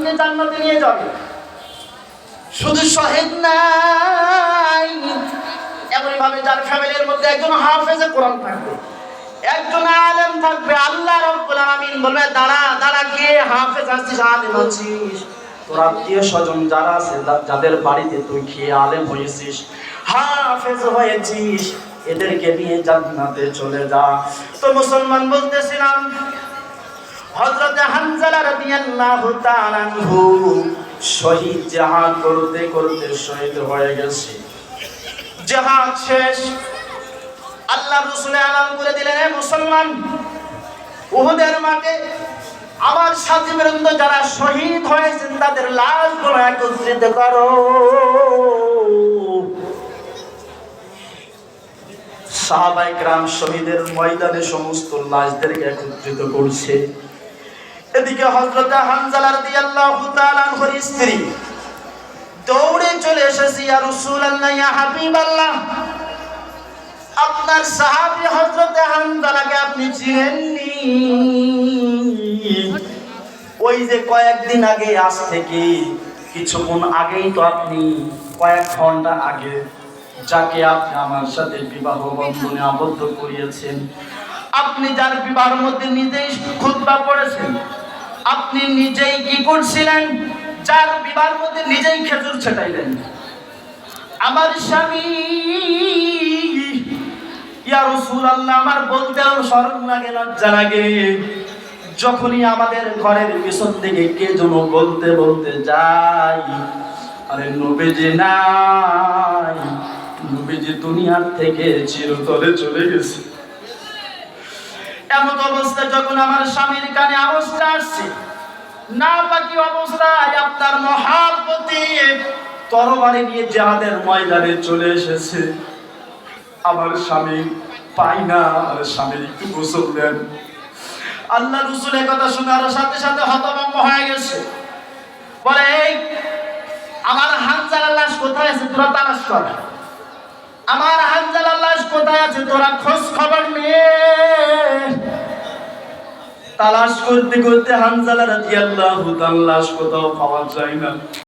মানুষকে জান্নাতে নিয়ে যাবে। শুধু শহীদ নাই, এমনই ভাবে যার ফ্যামিলির মধ্যে একজন হাফেজে কোরআন থাকবে, একজন আলেম থাকবে, আল্লাহ রাব্বুল আলামিন বলবে দাঁড়া দাঁড়া, কে হাফেজ আছিস, আলেম আছিস, তোর আত্মীয় স্বজন যারা আছে, যাদের বাড়িতে তুই খেয়ে আলেম হয়েছিস, হাফেজ হয়েছিস, এদেরকে নিয়ে জান্নাতে চলে যা। তো মুসলমান বলতেছিলাম, হযরত হানজালা রাদিয়াল্লাহু তাআলা আনহু শহীদ, জিহাদ করতে করতে শহীদ হয়ে গেছে। জিহাদ শেষ, আল্লাহ রাসূল এলান করে দিলেন, হে মুসলমান, উহুদের মাঠে আমার সাথীবৃন্দ যারা শহীদ হয়েছেন তাদের লাশগুলো একত্রিত করো। সাহাবায়ে কেরাম শহীদের ময়দানে সমস্ত লাশদেরকে একত্রিত করছে। এদিকে হযরত হানজালা রাদিয়াল্লাহু তাআলা আনহুর স্ত্রী দৌড়ে চলে এসেছে, ইয়া রাসূলুল্লাহ, ইয়া হাবিবাল্লাহ, আপনার সাহাবী হযরত হানজালাকে আপনি চিনেননি? ওই যে কয়েকদিন আগে, আজ থেকে কিছুক্ষণ আগেই তো আপনি, কয়েক ঘন্টা আগে যাকে আপনি আমার সাথে বিবাহ বন্ধনে আবদ্ধ করিয়েছেন, আপনি যার বিবাহের মধ্যে নিজেই খুতবা পড়েছেন, আপনি নিজেই কি করছিলেন, যার বিবাহের মধ্যে নিজেই খেজুর ছেটাইলেন, আমার স্বামী। ইয়া রাসূলুল্লাহ, আমার বলতেও শরম লাগে, লজ্জা লাগে, যখনই আমাদের ঘরের পিছন থেকে কে যেন বলতে বলতে যায়, আরে নবীজি নাই, নবীজি দুনিয়ার থেকে চিরতরে চলে গেছে। এমন অবস্থায় যখন আমার স্বামীর কানে আওয়াজটা আসছে, না বাকি অবস্থায় আপনার মহাপতি তরবারি নিয়ে জিহাদের ময়দানে চলে এসেছে, আমার স্বামী পাই না, আর স্বামীর একটু গোসল দেন। আল্লাহ রাসূলের কথা শোনার সাথে সাথে হতভম্ব হয়ে গেছে, বলে, এই আমার হানজালার লাশ কোথায় আছে তোরা তালাশ কর, আমার হানজালার লাশ কোথায় আছে তোরা খোঁজ খবর নে। তালাশ করতে করতে হানজালা রাদিয়াল্লাহু তাআলার লাশ কোথাও পাওয়া যায় না।